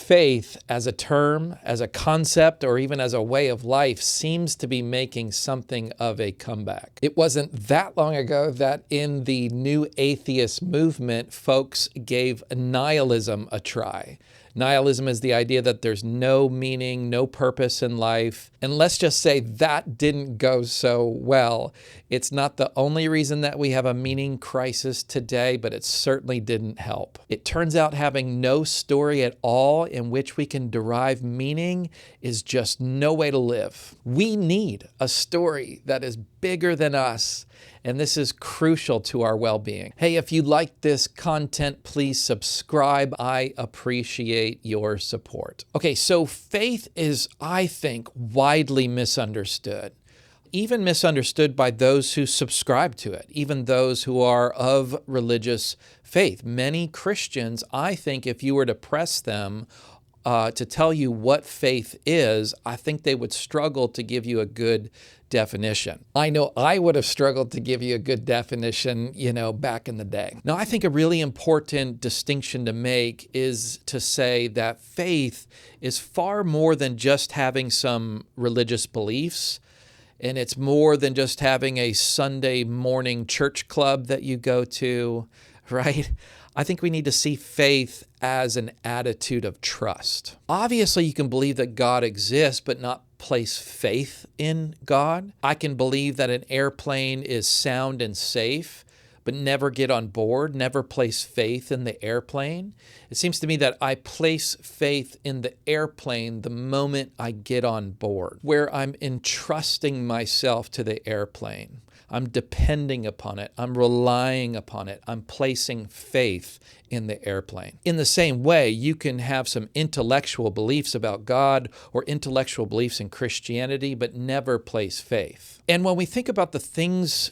faith as a term, as a concept, or even as a way of life seems to be making something of a comeback. It wasn't that long ago that in the new atheist movement, folks gave nihilism a try. Nihilism is the idea that there's no meaning, no purpose in life. And let's just say that didn't go so well. It's not the only reason that we have a meaning crisis today, but it certainly didn't help. It turns out having no story at all in which we can derive meaning is just no way to live. We need a story that is bigger than us. And this is crucial to our well-being. Hey, if you like this content, please subscribe. I appreciate your support. Okay, so faith is, I think, widely misunderstood. Even misunderstood by those who subscribe to it, even those who are of religious faith. Many Christians, I think, if you were to press them to tell you what faith is, I think they would struggle to give you a good definition. I know I would have struggled to give you a good definition, back in the day. Now, I think a really important distinction to make is to say that faith is far more than just having some religious beliefs. And it's more than just having a Sunday morning church club that you go to, right? I think we need to see faith as an attitude of trust. Obviously, you can believe that God exists, but not place faith in God. I can believe that an airplane is sound and safe, but never get on board, never place faith in the airplane. It seems to me that I place faith in the airplane the moment I get on board, where I'm entrusting myself to the airplane. I'm depending upon it. I'm relying upon it. I'm placing faith in the airplane. In the same way, you can have some intellectual beliefs about God or intellectual beliefs in Christianity, but never place faith. And when we think about the things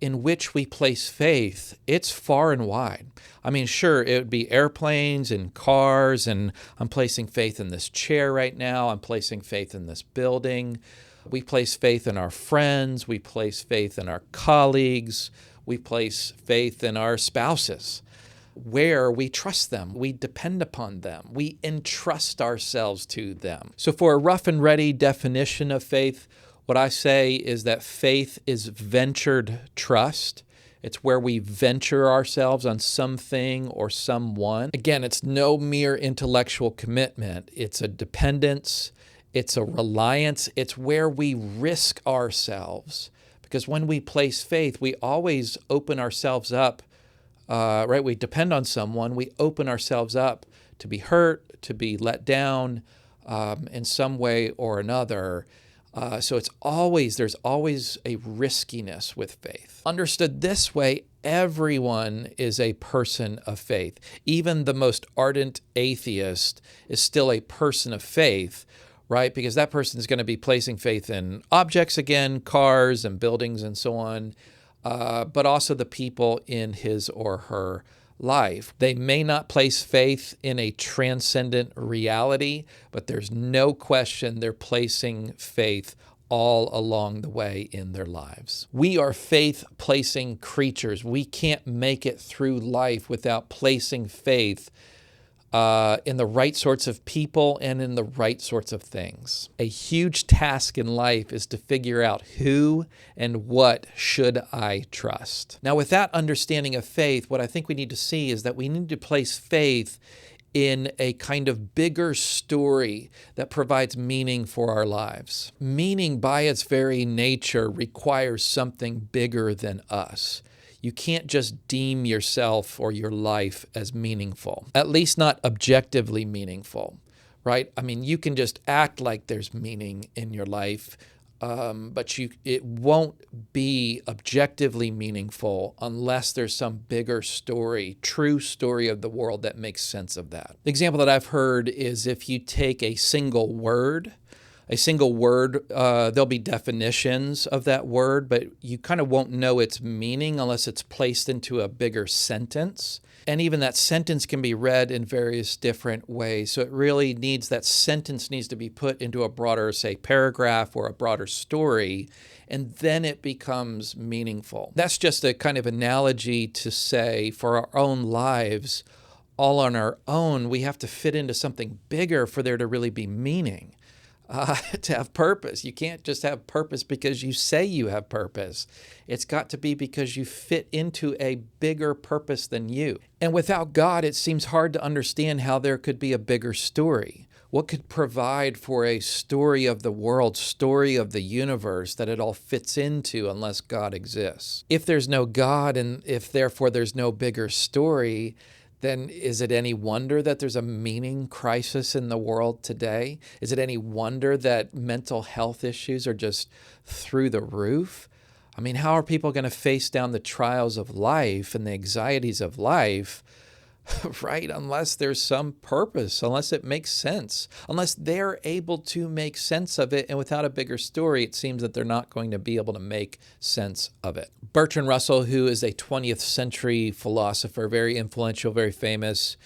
in which we place faith, it's far and wide. I mean, sure, it would be airplanes and cars, and I'm placing faith in this chair right now. I'm placing faith in this building. We place faith in our friends. We place faith in our colleagues. We place faith in our spouses, where we trust them. We depend upon them. We entrust ourselves to them. So for a rough and ready definition of faith, what I say is that faith is ventured trust. It's where we venture ourselves on something or someone. Again, it's no mere intellectual commitment. It's a dependence. It's a reliance. It's where we risk ourselves. Because when we place faith, we always open ourselves up, right? We depend on someone. We open ourselves up to be hurt, to be let down in some way or another. So there's always a riskiness with faith. Understood this way, everyone is a person of faith. Even the most ardent atheist is still a person of faith, right? Because that person is going to be placing faith in objects again, cars and buildings and so on, but also the people in his or her life. They may not place faith in a transcendent reality, but there's no question they're placing faith all along the way in their lives. We are faith-placing creatures. We can't make it through life without placing faith in the right sorts of people and in the right sorts of things. A huge task in life is to figure out who and what should I trust. Now, with that understanding of faith, what I think we need to see is that we need to place faith in a kind of bigger story that provides meaning for our lives. Meaning, by its very nature, requires something bigger than us. You can't just deem yourself or your life as meaningful, at least not objectively meaningful, right? I mean, you can just act like there's meaning in your life, but it won't be objectively meaningful unless there's some bigger story, true story of the world that makes sense of that. The example that I've heard is if you take a single word, there'll be definitions of that word, but you kind of won't know its meaning unless it's placed into a bigger sentence. And even that sentence can be read in various different ways. So that sentence needs to be put into a broader, say, paragraph or a broader story, and then it becomes meaningful. That's just a kind of analogy to say for our own lives, all on our own. We have to fit into something bigger for there to really be meaning, to have purpose. You can't just have purpose because you say you have purpose. It's got to be because you fit into a bigger purpose than you. And without God, it seems hard to understand how there could be a bigger story. What could provide for a story of the world, story of the universe that it all fits into unless God exists? If there's no God, and if therefore there's no bigger story, then is it any wonder that there's a meaning crisis in the world today? Is it any wonder that mental health issues are just through the roof? I mean, how are people going to face down the trials of life and the anxieties of life, right? Unless there's some purpose, unless it makes sense, unless they're able to make sense of it. And without a bigger story, it seems that they're not going to be able to make sense of it. Bertrand Russell, who is a 20th century philosopher, very influential, very famous,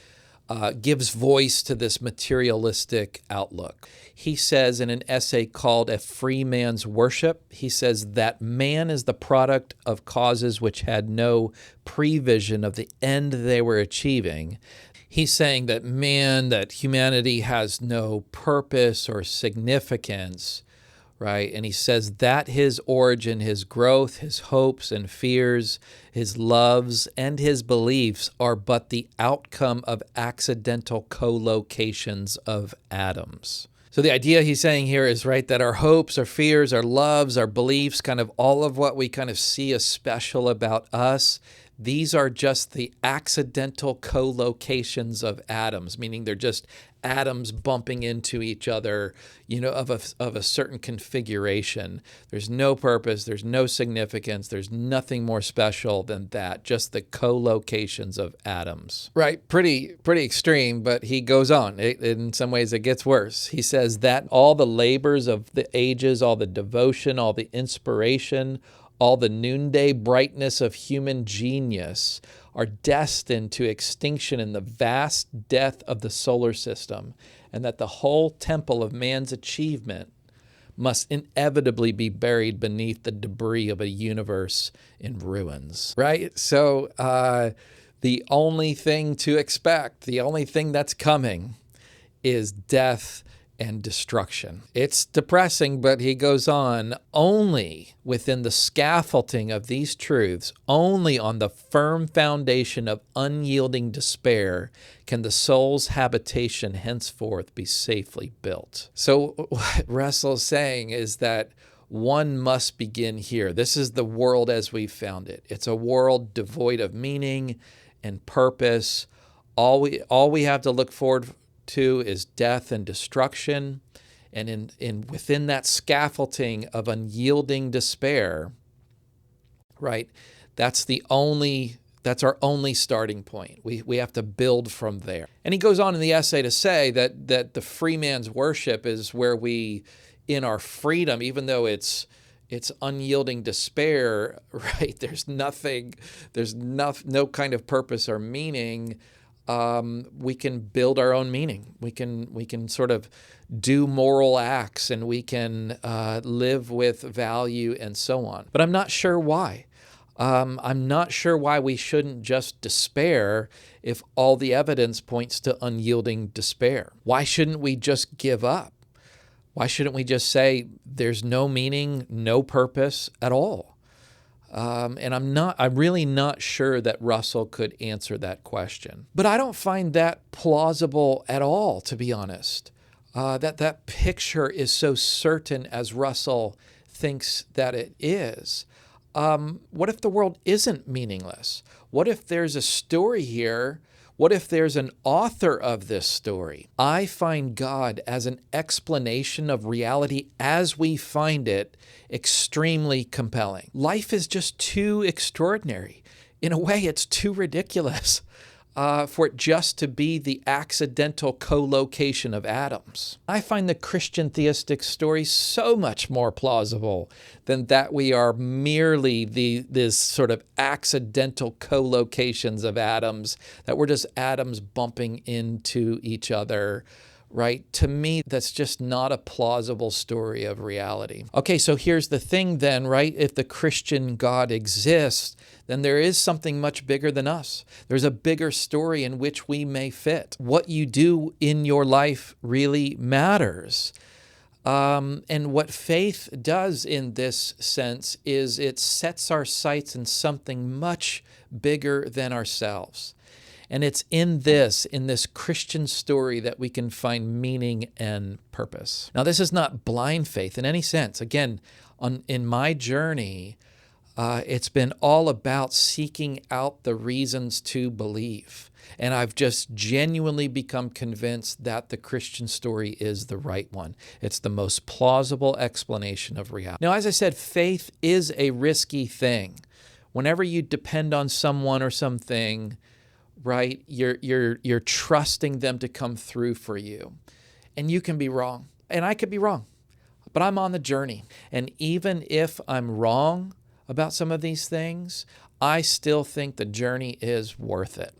gives voice to this materialistic outlook. He says in an essay called A Free Man's Worship, he says that man is the product of causes which had no prevision of the end they were achieving. He's saying that humanity has no purpose or significance, right? And he says that his origin, his growth, his hopes and fears, his loves and his beliefs are but the outcome of accidental co-locations of atoms. So the idea he's saying here is, right, that our hopes, our fears, our loves, our beliefs, kind of all of what we kind of see as special about us, these are just the accidental co-locations of atoms, meaning they're just atoms bumping into each other, of a certain configuration. There's no purpose, there's no significance, there's nothing more special than that, just the co-locations of atoms. Right, pretty extreme, but he goes on. In some ways it gets worse. He says that all the labors of the ages, all the devotion, all the inspiration, all the noonday brightness of human genius are destined to extinction in the vast death of the solar system, and that the whole temple of man's achievement must inevitably be buried beneath the debris of a universe in ruins. Right? So the only thing to expect, the only thing that's coming is death and destruction. It's depressing, but he goes on, only within the scaffolding of these truths, only on the firm foundation of unyielding despair can the soul's habitation henceforth be safely built. So what Russell's saying is that one must begin here. This is the world as we found it. It's a world devoid of meaning and purpose. All we have to look forward to is death and destruction. And within that scaffolding of unyielding despair, right, that's our only starting point. We have to build from there. And he goes on in the essay to say that the free man's worship is where we, in our freedom, even though it's unyielding despair, right, there's no kind of purpose or meaning. We can build our own meaning. We can sort of do moral acts, and we can live with value and so on. But I'm not sure why. I'm not sure why we shouldn't just despair if all the evidence points to unyielding despair. Why shouldn't we just give up? Why shouldn't we just say there's no meaning, no purpose at all? And I'm really not sure that Russell could answer that question. But I don't find that plausible at all, to be honest. That picture is so certain as Russell thinks that it is. What if the world isn't meaningless? What if there's a story here? What if there's an author of this story? I find God as an explanation of reality as we find it extremely compelling. Life is just too extraordinary. In a way, it's too ridiculous for it just to be the accidental co-location of atoms. I find the Christian theistic story so much more plausible than that we are merely this sort of accidental co-locations of atoms, that we're just atoms bumping into each other, right? To me, that's just not a plausible story of reality. Okay, so here's the thing then, right? If the Christian God exists, then there is something much bigger than us. There's a bigger story in which we may fit. What you do in your life really matters. And what faith does in this sense is it sets our sights in something much bigger than ourselves. And it's in this Christian story, that we can find meaning and purpose. Now, this is not blind faith in any sense. Again, in my journey, it's been all about seeking out the reasons to believe. And I've just genuinely become convinced that the Christian story is the right one. It's the most plausible explanation of reality. Now, as I said, faith is a risky thing. Whenever you depend on someone or something, right, you're trusting them to come through for you. And you can be wrong. And I could be wrong. But I'm on the journey. And even if I'm wrong about some of these things, I still think the journey is worth it.